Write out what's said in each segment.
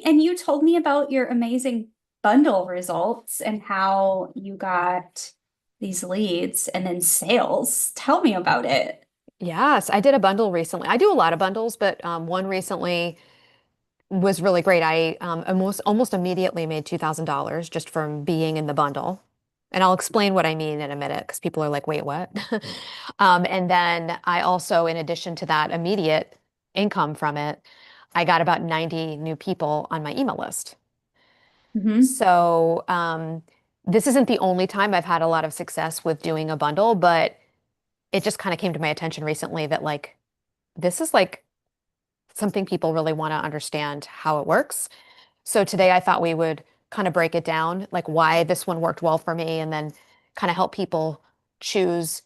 And you told me about your amazing bundle results and how you got these leads and then sales. Tell me about it. Yes, I did a bundle recently. I do a lot of bundles, but one recently was really great. I almost immediately made $2,000 just from being in the bundle. And I'll explain what I mean in a minute because people are like, wait, what? And then I also, in addition to that immediate income from it, I got about 90 new people on my email list. Hmm. So this isn't the only time I've had a lot of success with doing a bundle, but it just kind of came to my attention recently that like this is like something people really want to understand how it works. So today I thought we would kind of break it down, like why this one worked well for me, and then kind of help people choose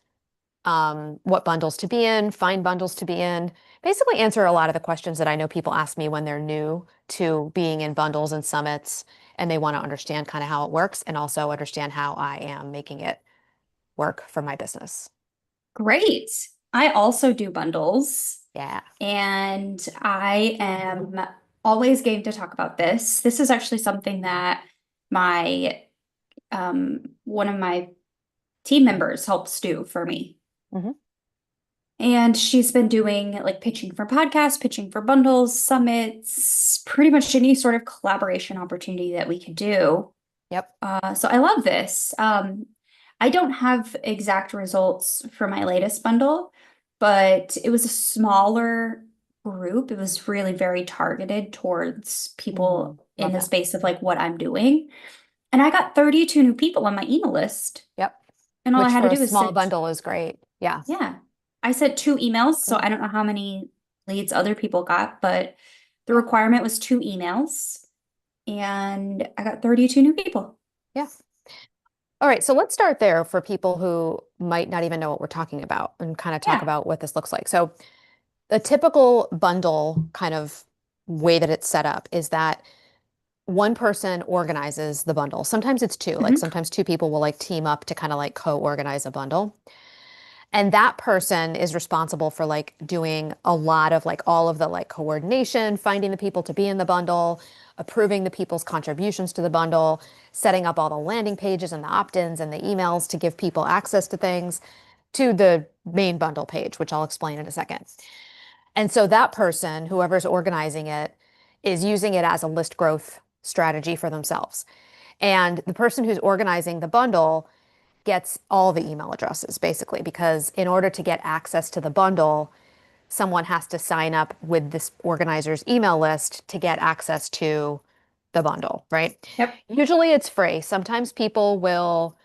what bundles to be in, find bundles to be in, basically answer a lot of the questions that I know people ask me when they're new to being in bundles and summits, and they want to understand kind of how it works and also understand how I am making it work for my business. Great. I also do bundles Yeah. and I am always game to talk about this. This is actually something that my one of my team members helps do for me. Hmm. And she's been doing like pitching for podcasts, pitching for bundles, summits, pretty much any sort of collaboration opportunity that we could do. Yep. So I love this. I don't have exact results for my latest bundle, but it was a smaller group. It was really very targeted towards people in Love the that. space of like what I'm doing. And I got 32 new people on my email list. Yep. And all I Which had for to a do was small sit. bundle is great. Yeah. Yeah. I sent two emails, so Cool. I don't know how many leads other people got, but the Yeah. requirement was two emails, and I got 32 new people. Yeah. All right, so let's start there for people who might not even know what we're talking about and kind of talk Yeah. about what this looks like. So, a typical bundle kind of way that it's set up is that one person organizes the bundle. Sometimes it's two, like Hmm. sometimes two people will like team up to kind of like co-organize a bundle. And that person is responsible for like doing a lot of like all of the like coordination, finding the people to be in the bundle, approving the people's contributions to the bundle, setting up all the landing pages and the opt-ins and the emails to give people access to things to the main bundle page, which I'll explain in a second. And so that person, whoever's organizing it, is using it as a list growth strategy for themselves. And the person who's organizing the bundle gets all the email addresses basically, because in order to get access to the bundle, someone has to sign up with this organizer's email list to get access to the bundle, right? Yep. Usually it's free. Sometimes people will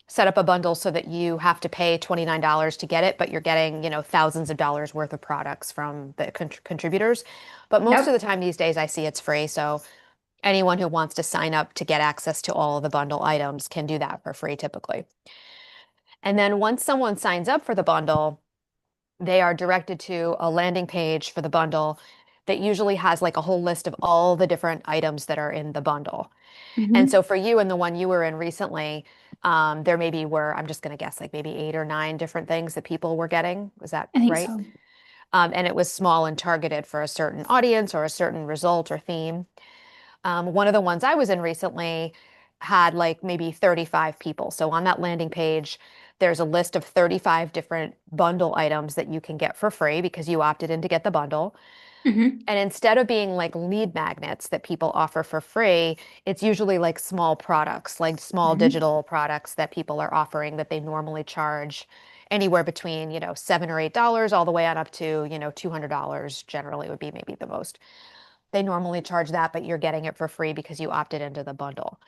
set up a bundle so that you have to pay $29 to get it, but you're getting, thousands of dollars worth of products from the contributors. But most of the Yep. time these days I see it's free. So anyone who wants to sign up to get access to all of the bundle items can do that for free typically. And then once someone signs up for the bundle, they are directed to a landing page for the bundle that usually has like a whole list of all the different items that are in the bundle. And so Hmm. for you and the one you were in recently, there maybe were, I'm just going to guess, like maybe 8 or 9 different things that people were getting. Was that I think right? so. And it was small and targeted for a certain audience or a certain result or theme. One of the ones I was in recently had like maybe 35 people. So on that landing page, there's a list of 35 different bundle items that you can get for free because you opted in to get the bundle. Hmm. And instead of being like lead magnets that people offer for free, it's usually like small products, like small Hmm. digital products that people are offering that they normally charge anywhere between, $7 or $8 all the way on up to, $200 generally would be maybe the most. They normally charge that, but you're getting it for free because you opted into the bundle.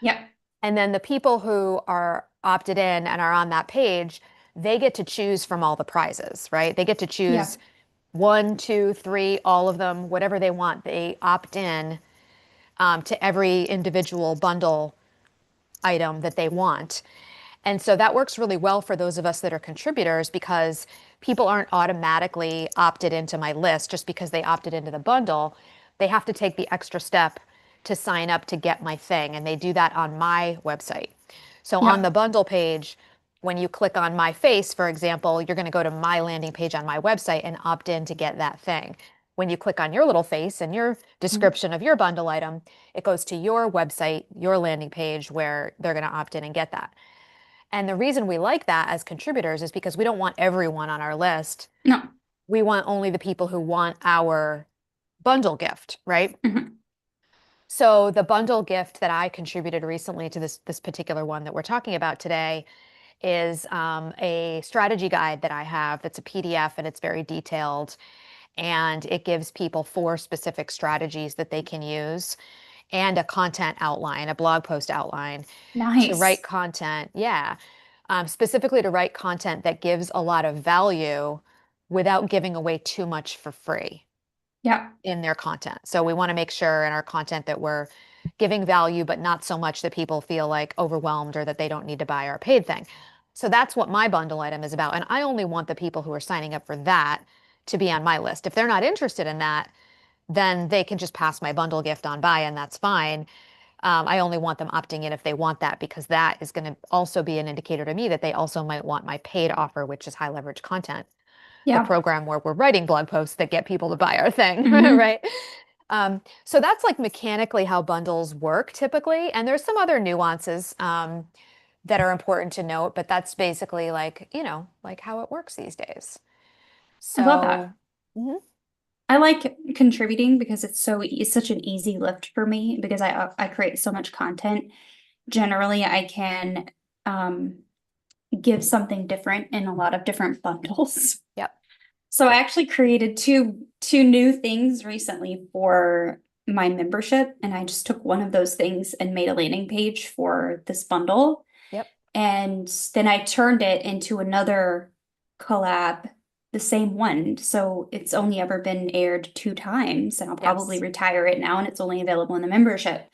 Yep. And then the people who are opted in and are on that page, they get to choose from all the prizes, right? They get to choose Yep. one, two, three, all of them, whatever they want. They opt in to every individual bundle item that they want. And so that works really well for those of us that are contributors because people aren't automatically opted into my list just because they opted into the bundle. They have to take the extra step to sign up to get my thing. And they do that on my website. So on the Yep. bundle page, when you click on my face, for example, you're going to go to my landing page on my website and opt in to get that thing. when you click on your little face and your Mhm. description of your bundle item, it goes to your website, your landing page where they're going to opt in and get that. And the reason we like that as contributors is because we don't want everyone on our list. No. We want only the people who want our bundle gift, right? Mhm. So the bundle gift that I contributed recently to this particular one that we're talking about today is a strategy guide that I have that's a PDF and it's very detailed. And it gives people 4 specific strategies that they can use and a content outline, a blog post outline to write Nice. content. Yeah. Specifically to write content that gives a lot of value without giving away too much for free Yeah. in their content. So we want to make sure in our content that we're giving value, but not so much that people feel like overwhelmed or that they don't need to buy our paid thing. So that's what my bundle item is about. And I only want the people who are signing up for that to be on my list. If they're not interested in that, then they can just pass my bundle gift on by, and that's fine. I only want them opting in if they want that, because that is going to also be an indicator to me that they also might want my paid offer, which is high leverage content, the Yeah. program where we're writing blog posts that get people to buy our thing, Hmm. right? So that's like mechanically how bundles work typically. And there's some other nuances that are important to note, but that's basically like, like how it works these days. I love that. So, mhm, I like contributing because it's such an easy lift for me because I create so much content. Generally, I can um give something different in a lot of different bundles. yep, So I yep, actually created two new things recently for my membership, and I just took one of those things and made a landing page for this bundle. yep, And then I turned it into another collab, the same one. So it's only ever been aired 2 times, and I'll probably yes, retire it now, and it's only available in the membership.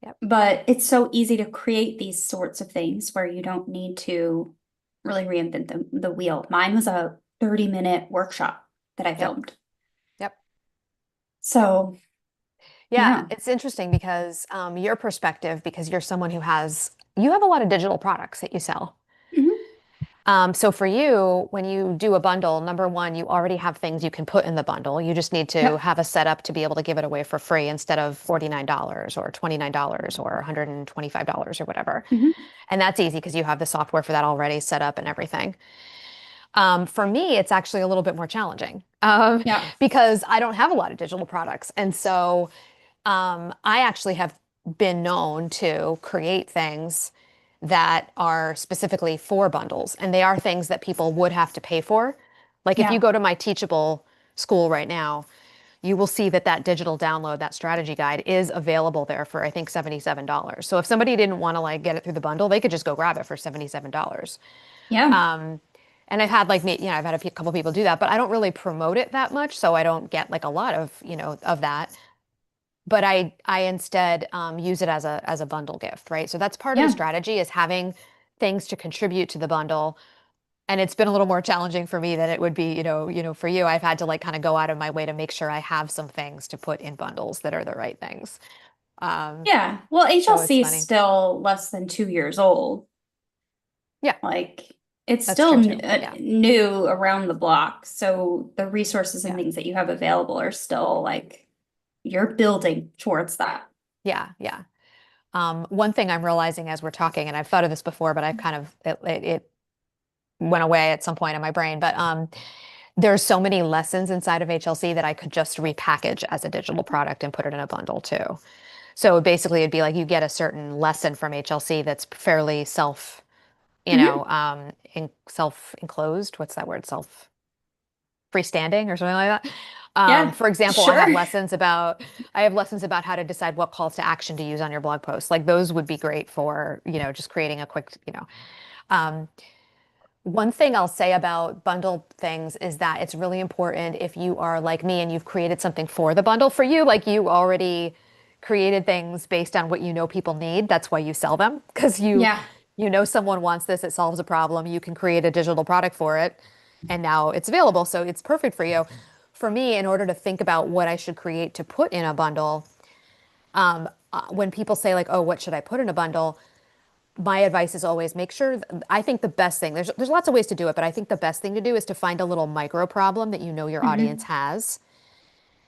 yep, But it's so easy to create these sorts of things where you don't need to really reinvent the wheel. Mine was a 30-minute workshop that I yep, filmed. yep, yep. So, Yeah, yeah. it's interesting because your perspective, because you're someone who you have a lot of digital products that you sell. Mhm. So for you, when you do a bundle, number one, you already have things you can put in the bundle. You just need to Yep. have a setup to be able to give it away for free instead of $49 or $29 or $125 or whatever. Mhm. And that's easy because you have the software for that already set up and everything. For me, it's actually a little bit more challenging Yep. because I don't have a lot of digital products. And so I actually have been known to create things that are specifically for bundles, and they are things that people would have to pay for. Like if you Yeah. go to my Teachable school right now, you will see that that digital download, that strategy guide is available there for I think $77. So if somebody didn't want to like get it through the bundle, they could just go grab it for $77. Yeah. And I've had like me, I've had a couple people do that, but I don't really promote it that much, so I don't get like a lot of, of that. But I instead use it as a bundle gift, right? So that's part of the Yeah. strategy is having things to contribute to the bundle. And it's been a little more challenging for me than it would be, for you. I've had to like kind of go out of my way to make sure I have some things to put in bundles that are the right things. Um, Yeah. Well, so it's HLC is funny. still less than 2 years old. Yeah, Like it's that's still true too. Yeah, new around the block. So the resources and yeah, things that you have available are still like you're building towards that. yeah, yeah. One thing I'm realizing as we're talking, and I've thought of this before, but I've kind of it went away at some point in my brain. But there's so many lessons inside of HLC that I could just repackage as a digital product and put it in a bundle too. So basically, it'd be like you get a certain lesson from HLC that's fairly Hmm. self-enclosed. What's that word? Self freestanding or something like that. Yeah, For example, sure. I have lessons about how to decide what calls to action to use on your blog post. Like those would be great for, just creating a quick, Um, one thing I'll say about bundle things is that it's really important if you are like me and you've created something for the bundle for you, like you already created things based on what you know people need. That's why you sell them because Yeah. you know someone wants this, it solves a problem, you can create a digital product for it, and now it's available, so it's perfect for you. For me, in order to think about what I should create to put in a bundle, when people say like, "Oh, what should I put in a bundle?" My advice is always make sure, I think the best thing, there's lots of ways to do it, but I think the best thing to do is to find a little micro problem that you know your audience Hmm. has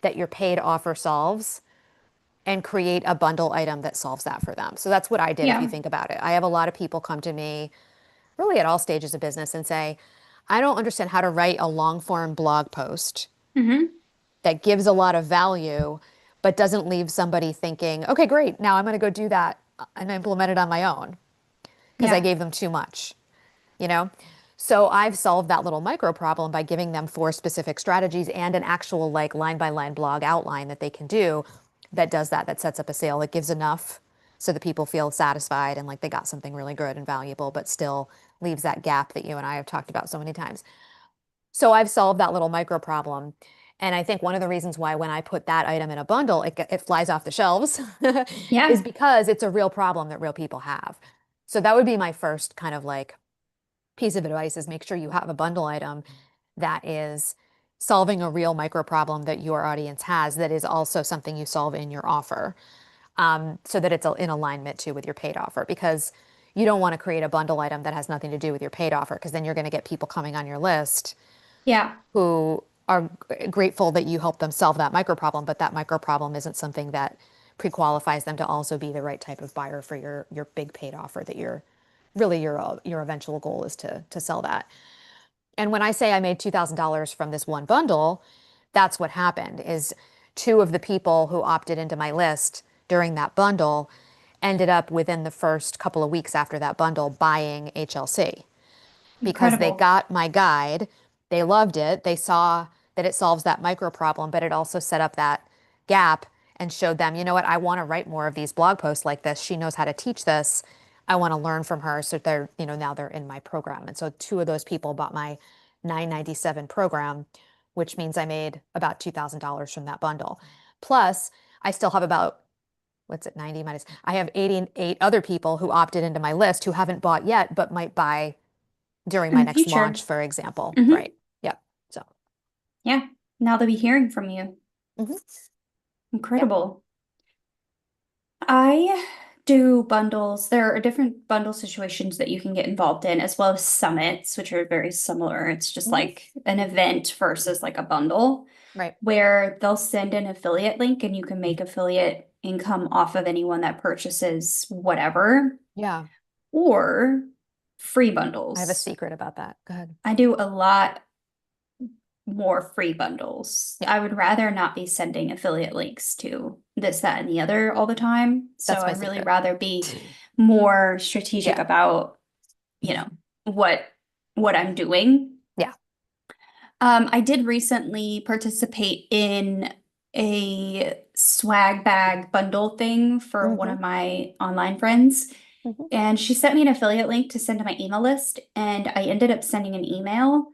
that your paid offer solves and create a bundle item that solves that for them. So that's what I did if you Yeah. think about it. I have a lot of people come to me really at all stages of business and say, I don't understand how to write a long form blog post Hmm. that gives a lot of value, but doesn't leave somebody thinking, okay, great, now I'm going to go do that and implement it on my own because I Yeah. gave them too much, you know? So I've solved that little micro problem by giving them 4 specific strategies and an actual like line by line blog outline that they can do that does that, that sets up a sale, that gives enough so that people feel satisfied and like they got something really good and valuable, but still leaves that gap that you and I have talked about so many times. So I've solved that little micro problem. And I think one of the reasons why when I put that item in a bundle, it flies off the shelves is Yeah. because it's a real problem that real people have. So that would be my first kind of like piece of advice is make sure you have a bundle item that is solving a real micro problem that your audience has that is also something you solve in your offer, so that it's in alignment too with your paid offer because you don't want to create a bundle item that has nothing to do with your paid offer because then you're going to get people coming on your list Yeah. who are grateful that you help them solve that micro problem, but that micro problem isn't something that pre-qualifies them to also be the right type of buyer for your big paid offer that you're really your eventual goal is to sell that. And when I say I made $2,000 from this one bundle, that's what happened is 2 of the people who opted into my list during that bundle ended up within the first couple of weeks after that bundle buying HLC because they Incredible. got my guide. They loved it. They saw that it solves that micro problem, but it also set up that gap and showed them, you know what, I want to write more of these blog posts like this. She knows how to teach this. I want to learn from her. So they're, now they're in my program. And so 2 of those people bought my 997 program, which means I made about $2,000 from that bundle. Plus, I still have about, what's it, 90 minus, I have 88 other people who opted into my list who haven't bought yet, but might buy during my In the next future. launch, for example. Hmm. Right. Yep. So, Yeah. Now they'll be hearing from you. mhm. Yep. Incredible. I do bundles. There are different bundle situations that you can get involved in, as well as summits, which are very similar. It's just Hmm. like an event versus like a bundle Right. where they'll send an affiliate link and you can make affiliate income off of anyone that purchases whatever, Yeah. or free I have a bundles. secret about that. Go ahead. I do a lot more free bundles. Yeah. I would rather not be sending affiliate links to this, that, and the other all the time. So That's my I'd really secret. rather be more strategic Yeah. about, you know, what what I'm doing. Yeah. I did recently participate in a swag bag bundle thing for one Hmm. of my online friends. Hmm. And she sent me an affiliate link to send to my email list, and I ended up sending an email,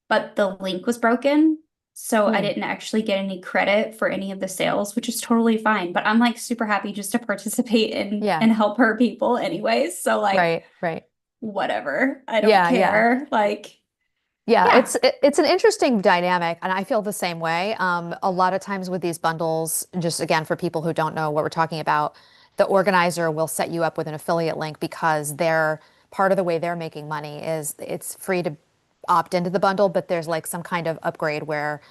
but the link was broken. So I Mm. didn't actually get any credit for any of the sales, which is totally fine. But I'm like super happy just to participate and Yeah. and help her people anyways. So like Right. Right. whatever. I don't Yeah. Yeah. care. Like, Yeah, yeah. it's an interesting dynamic, and I feel the same way. A lot of times with these bundles, just again for people who don't know what we're talking about, the organizer will set you up with an affiliate link because they're part of the way they're making money is it's free to opt into the bundle, but there's like some kind of upgrade where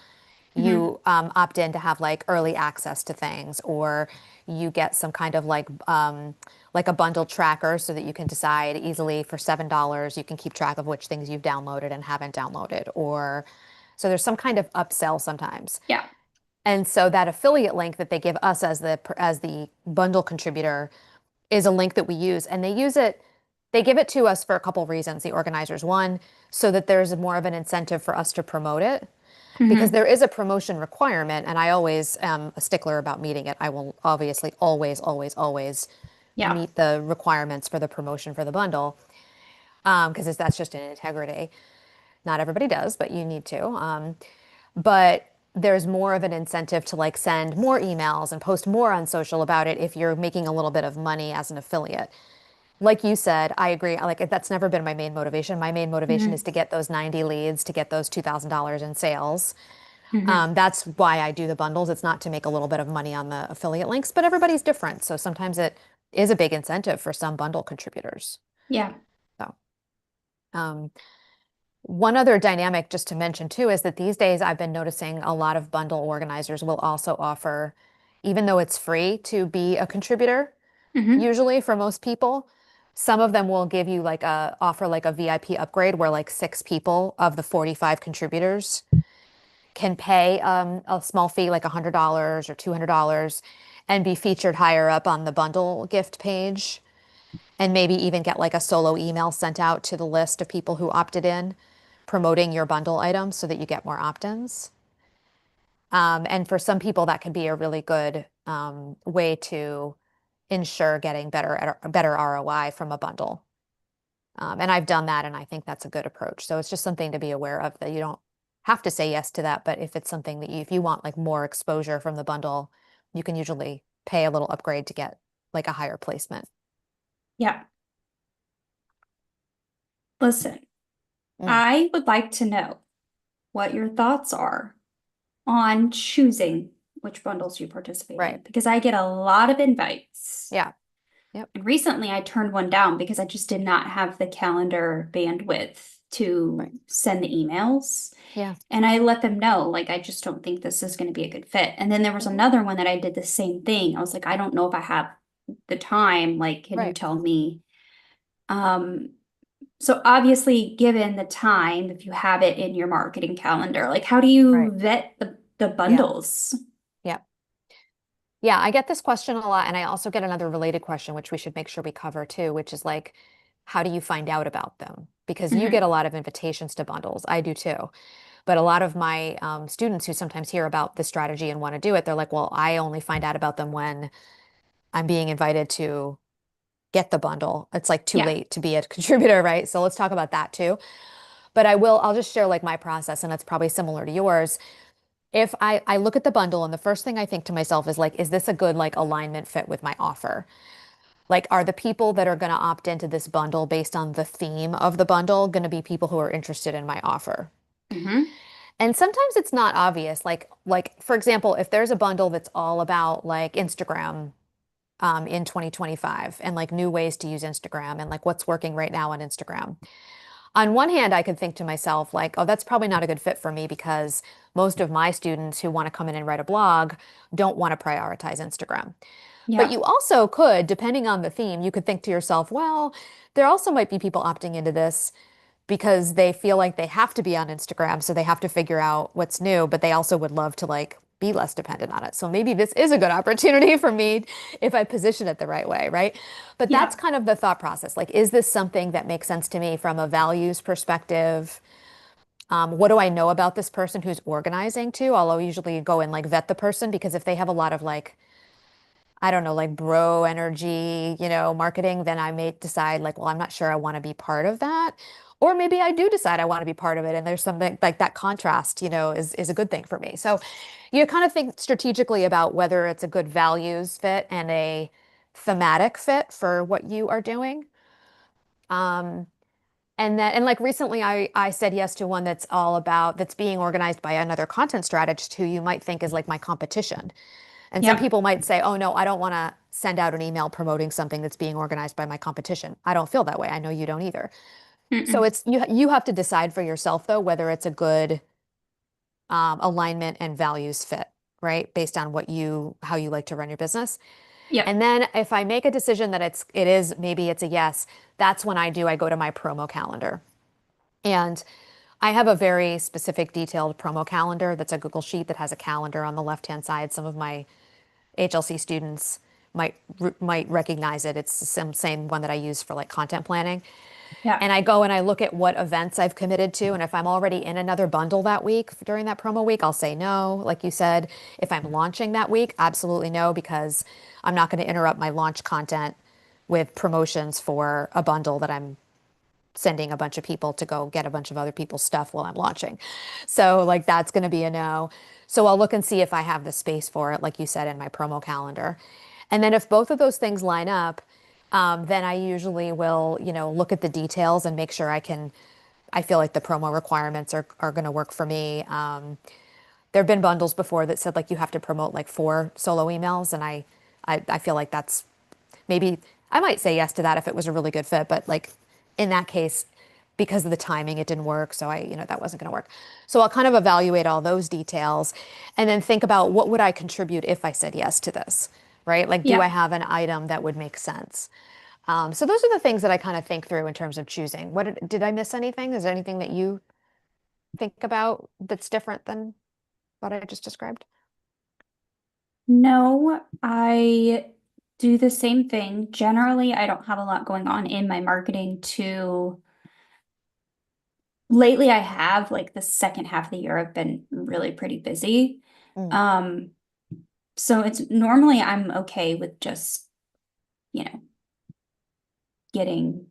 Hmm. you opt in to have like early access to things, or you get some kind of like a bundle tracker so that you can decide easily for $7 you can keep track of which things you've downloaded and haven't downloaded, or so there's some kind of upsell sometimes. Yeah. And so that affiliate link that they give us as the bundle contributor is a link that we use, and they give it to us for a couple reasons, the organizers. One, so that there's more of an incentive for us to promote it because Hmm. there is a promotion requirement, and I always am a stickler about meeting it. I will obviously always, always, always Yeah. meet the requirements for the promotion for the bundle, because that's just an integrity. Not everybody does, but you need to. But there's more of an incentive to like send more emails and post more on social about it if you're making a little bit of money as an affiliate. Like you said, I agree. Like that's never been my main motivation. My main motivation is Hmm. to get those 90 leads, to get those $2,000 in sales. Hmm. That's why I do the bundles. It's not to make a little bit of money on the affiliate links, but everybody's different. So sometimes it is a big incentive for some bundle contributors. Yeah. So, um, One other dynamic just to mention too is that these days I've been noticing a lot of bundle organizers will also offer, even though it's free to be a contributor, Hmm. usually for most people, some of them will give you like offer like a VIP upgrade where like 6 people of the 45 contributors can pay a small fee, like $100 or $200, and be featured higher up on the bundle gift page, and maybe even get like a solo email sent out to the list of people who opted in, promoting your bundle items so that you get more opt-ins. And for some people, that can be a really good way to ensure getting better ROI from a bundle. And I've done that, and I think that's a good approach. So it's just something to be aware of that you don't have to say yes to that, but if it's something that if you want like more exposure from the bundle, you can usually pay a little upgrade to get like a higher placement. Yeah. Listen, Mm, I would like to know what your thoughts are on choosing which bundles you participate right. in because I get a lot of invites. Yeah. Yep. And recently I turned one down because I just did not have the calendar bandwidth Right. to send the emails. Yeah. And I let them know, like, I just don't think this is going to be a good fit. And then there was Hmm. another one that I did the same thing. I was like, I don't know if I have the time. Like, can you Right. tell me? Um, so obviously, given the time, if you have it in your marketing calendar, like, how do you Right. vet the Yeah. bundles? Yeah. Yeah. I get this question a lot. And I also get another related question, which we should make sure we cover too, which is like, how do you find out about them? Because you get Hmm. a lot of invitations to bundles. I do too. But a lot of my students who sometimes hear about this strategy and want to do it, they're like, well, I only find out about them when I'm being invited to get the bundle. It's like too Yeah. late to be a contributor, right? So let's talk about that too. But I'll just share like my process, and it's probably similar to yours. If I look at the bundle and the first thing I think to myself is like, is this a good like alignment fit with my offer? Like, are the people that are going to opt into this bundle based on the theme of the bundle going to be people who are interested in my offer? Hmm. And sometimes it's not obvious. Like for example, if there's a bundle that's all about like Instagram in 2025 and like new ways to use Instagram and like what's working right now on Instagram. On one hand, I could think to myself, like, oh, that's probably not a good fit for me because most of my students who want to come in and write a blog don't want to prioritize Instagram. But Yeah. you also could, depending on the theme, you could think to yourself, well, there also might be people opting into this because they feel like they have to be on Instagram, so they have to figure out what's new, but they also would love to like be less dependent on it. So maybe this is a good opportunity for me if I position it the right way, right? But that's Yeah. kind of the thought process. Like, is this something that makes sense to me from a values perspective? What do I know about this person who's organizing too? I'll usually go and like vet the person because if they have a lot of like I don't know, like bro energy, marketing, then I may decide like, well, I'm not sure I want to be part of that. Or maybe I do decide I want to be part of it. And there's something like that contrast, is a good thing for me. So you kind of think strategically about whether it's a good values fit and a thematic fit for what you are doing. Um, and like recently I said yes to one that's being organized by another content strategist who you might think is like my competition. And some Yep. people might say, oh, no, I don't want to send out an email promoting something that's being organized by my competition. I don't feel that way. I know you don't either. So Mm-mm. it's you have to decide for yourself, though, whether it's a good alignment and values fit, right? Based on how you like to run your business. Yep. And then if I make a decision that maybe it's a yes, that's when I go to my promo calendar. And I have a very specific detailed promo calendar that's a Google Sheet that has a calendar on the left-hand side. Some of my HLC students might recognize it. It's the same one that I use for like content planning. Yeah. And I go and I look at what events I've committed to. And if I'm already in another bundle that week during that promo week, I'll say no. Like you said, if I'm launching that week, absolutely no, because I'm not going to interrupt my launch content with promotions for a bundle that I'm sending a bunch of people to go get a bunch of other people's stuff while I'm launching. So like that's going to be a no. So I'll look and see if I have the space for it, like you said, in my promo calendar. And then if both of those things line up, then I usually will, look at the details and make sure I feel like the promo requirements are going to work for me. There have been bundles before that said like you have to promote like 4 solo emails. And I feel like maybe I might say yes to that if it was a really good fit, but like in that case, because of the timing, it didn't work. So that wasn't going to work. So I'll kind of evaluate all those details and then think about what would I contribute if I said yes to this, right? Like, do I Yeah. have an item that would make sense? So those are the things that I kind of think through in terms of choosing. Did I miss anything? Is there anything that you think about that's different than what I just described? No, I do the same thing. Generally, I don't have a lot going on in my marketing to lately I have like the second half of the year I've been really pretty busy. Mm. Um, so it's normally I'm okay with just, you know, getting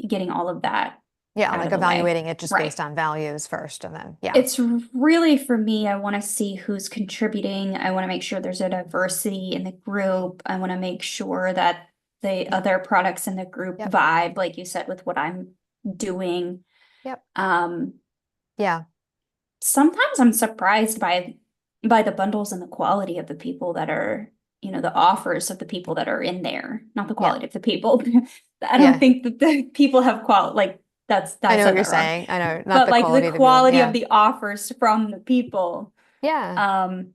getting all of that Yeah, out like of the way. evaluating it just Right. based on values first, and then yeah, It's really for me, I want to see who's contributing. I want to make sure there's a diversity in the group. I want to make sure that the yep, other products in the group yep, vibe, like you said, with what I'm doing. yep, Um, yeah, Sometimes I'm surprised by the bundles and the quality of the people that are, the offers of the people that are in there, not the yeah, quality of the people. I don't yeah. think that the people have quality, like that's I I know what said you're that wrong. saying. I know, not But the like the quality of the people. quality of Yeah, the offers from the people. yeah. Um,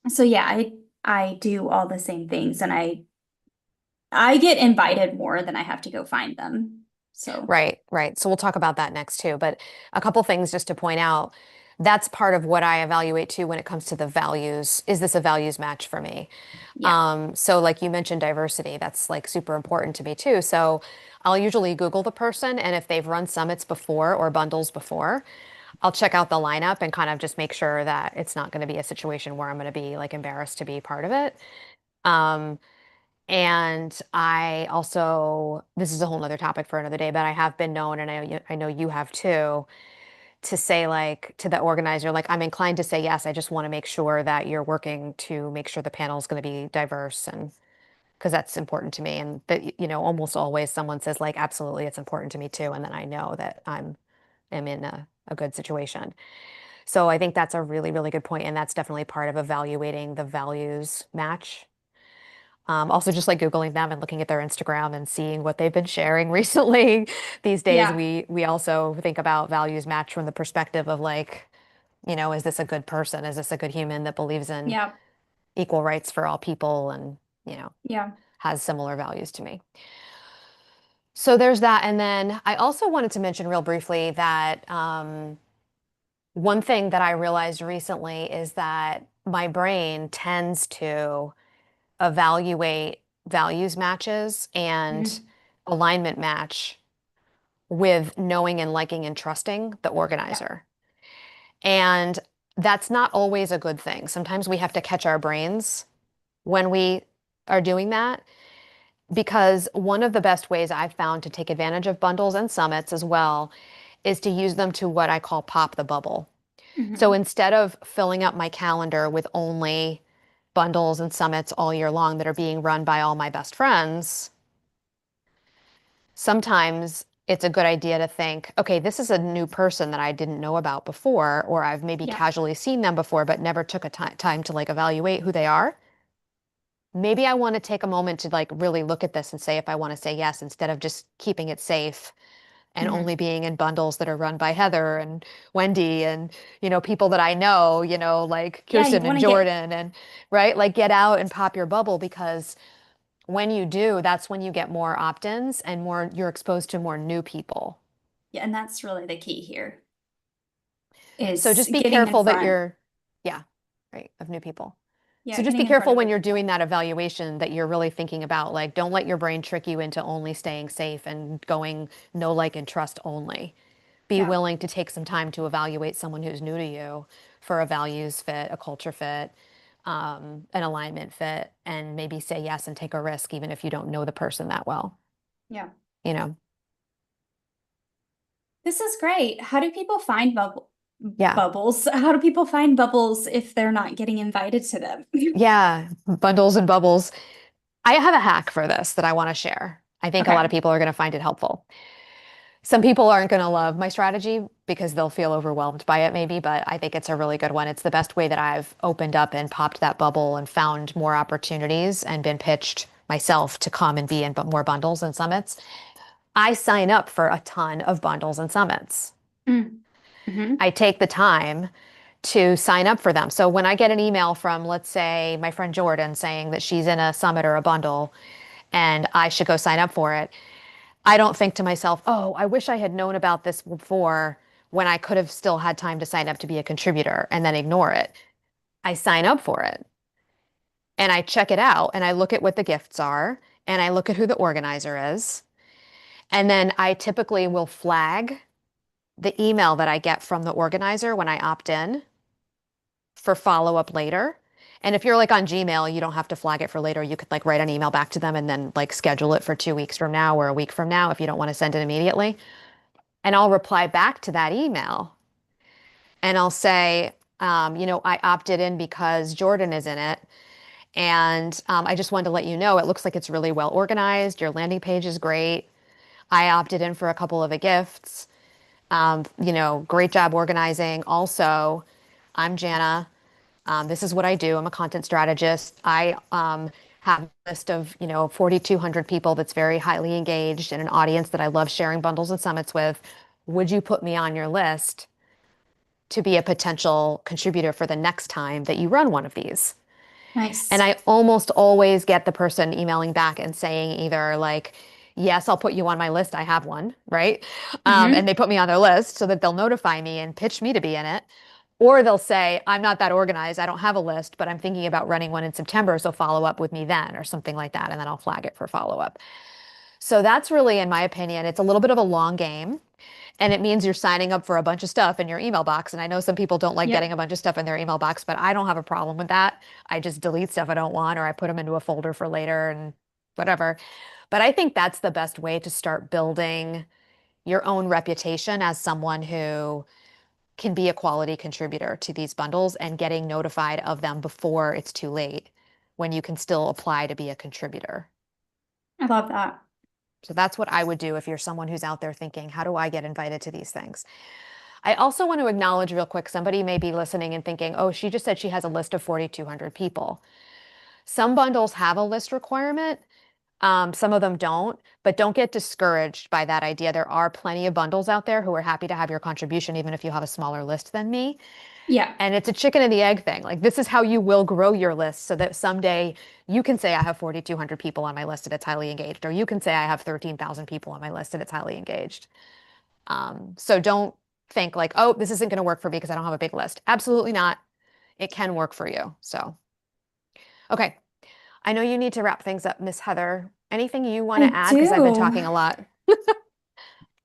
so yeah, I do all the same things and I get invited more than I have to go find them. So Right, right. So we'll talk about that next too. But a couple things just to point out. That's part of what I evaluate too when it comes to the values. Is this a values match for me? yeah. So like you mentioned diversity, that's like super important to me too. So I'll usually Google the person, and if they've run summits before or bundles before, I'll check out the lineup and kind of just make sure that it's not going to be a situation where I'm going to be like embarrassed to be part of it. Um, and I also, this is a whole nother topic for another day, but I have been known, and I know you have too, to say like to the organizer, like I'm inclined to say yes. I just want to make sure that you're working to make sure the panel is going to be diverse, and because that's important to me. And that almost always someone says like, absolutely, it's important to me too, and then I know that am in a good situation. So I think that's a really, really good point, and that's definitely part of evaluating the values match. Also, just like Googling them and looking at their Instagram and seeing what they've been sharing recently. These days, Yeah. we also think about values match from the perspective of like, is this a good person? Is this a good human that believes in Yeah. equal rights for all people and, you know, Yeah. has similar values to me? So there's that. And then I also wanted to mention real briefly that one thing that I realized recently is that my brain tends to evaluate values matches and Mhm. alignment match with knowing and liking and trusting the Yeah. organizer. And that's not always a good thing. Sometimes we have to catch our brains when we are doing that, because one of the best ways I've found to take advantage of bundles and summits as well is to use them to what I call pop the bubble. So Mhm. instead of filling up my calendar with only bundles and summits all year long that are being run by all my best friends, sometimes it's a good idea to think, okay, this is a new person that I didn't know about before, or I've maybe Yeah. casually seen them before, but never took a time to like evaluate who they are. Maybe I want to take a moment to like really look at this and say if I want to say yes instead of just keeping it safe and Mhm. only being in bundles that are run by Heather and Wendy and people that I know, like Yeah, you Kirsten want and to get Jordan and right, like get out and pop your bubble, because when you do, that's when you get more opt-ins and you're exposed to more new people. yeah, and that's really the key here So is just be getting in careful that front. you're, yeah, right, of new people. Yeah, So just be getting in front careful of when the you're doing people. that evaluation that you're really thinking about, like, don't let your brain trick you into only staying safe and going no like and trust only. Be Yeah. willing to take some time to evaluate someone who's new to you for a values fit, a culture fit, an alignment fit, and maybe say yes and take a risk even if you don't know the person that well, Yeah. you know? This is great. How do people find Yeah. bubbles? How do people find bubbles if they're not getting invited to them? Yeah. Bundles and bubbles. I have a hack for this that I want to share. I think a lot of Okay. people are going to find it helpful. Some people aren't going to love my strategy because they'll feel overwhelmed by it, maybe, but I think it's a really good one. It's the best way that I've opened up and popped that bubble and found more opportunities and been pitched myself to come and be in more bundles and summits. I sign up for a ton of bundles and summits. Mm. Hmm. I take the time to sign up for them. So when I get an email from, let's say, my friend Jordan saying that she's in a summit or a bundle and I should go sign up for it, I don't think to myself, oh, I wish I had known about this before when I could have still had time to sign up to be a contributor and then ignore it. I sign up for it and I check it out and I look at what the gifts are and I look at who the organizer is. And then I typically will flag the email that I get from the organizer when I opt in for follow up later. And if you're like on Gmail, you don't have to flag it for later. You could like write an email back to them and then like schedule it for 2 weeks from now or a week from now if you don't want to send it immediately. And I'll reply back to that email and I'll say, I opted in because Jordan is in it. And I just wanted to let you know it looks like it's really well organized. Your landing page is great. I opted in for a couple of the gifts. Great job organizing. Also, I'm Jana. This is what I do. I'm a content strategist. I have a list of, 4,200 people that's very highly engaged and an audience that I love sharing bundles and summits with. Would you put me on your list to be a potential contributor for the next time that you run one of these? And Nice. I almost always get the person emailing back and saying either like, yes, I'll put you on my list. I have one, right? And Hmm. they put me on their list so that they'll notify me and pitch me to be in it. Or they'll say, I'm not that organized. I don't have a list, but I'm thinking about running one in September. So follow up with me then or something like that. And then I'll flag it for follow up. So that's really, in my opinion, it's a little bit of a long game. And it means you're signing up for a bunch of stuff in your email box. And I know some people don't like getting Yep. a bunch of stuff in their email box, but I don't have a problem with that. I just delete stuff I don't want, or I put them into a folder for later and whatever. But I think that's the best way to start building your own reputation as someone who can be a quality contributor to these bundles and getting notified of them before it's too late when you can still apply to be a contributor. I love that. So that's what I would do if you're someone who's out there thinking, how do I get invited to these things? I also want to acknowledge real quick, somebody may be listening and thinking, oh, she just said she has a list of 4,200 people. Some bundles have a list requirement. Some of them don't, but don't get discouraged by that idea. There are plenty of bundles out there who are happy to have your contribution, even if you have a smaller list than me. Yeah. And it's a chicken and the egg thing. Like this is how you will grow your list so that someday you can say I have 4,200 people on my list and it's highly engaged, or you can say I have 13,000 people on my list and it's highly engaged. So don't think like, oh, this isn't going to work for me because I don't have a big list. Absolutely not. It can work for you. So, okay. I know you need to wrap things up, Miss Heather. Anything you want I to add? Because I've been do. talking a lot.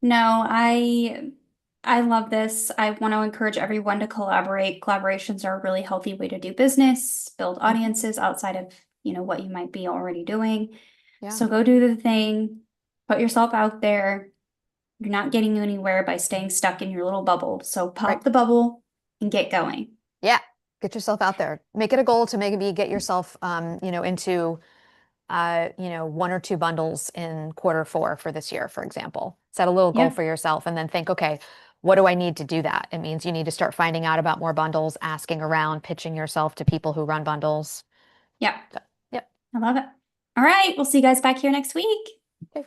No, I love this. I want to encourage everyone to collaborate. Collaborations are a really healthy way to do business, build Mhm. audiences outside of, what you might be already doing. Yeah, So go do the thing, put yourself out there. You're not getting anywhere by staying stuck in your little bubble. So right. pop the bubble and get going. Yeah. Get yourself out there. Make it a goal to maybe get yourself, into, one or two bundles in quarter 4 for this year, for example. Set a little goal Yeah. for yourself and then think, okay, what do I need to do that? It means you need to start finding out about more bundles, asking around, pitching yourself to people who run bundles. Yeah. So, yep. I love it. All right. We'll see you guys back here next week. Okay.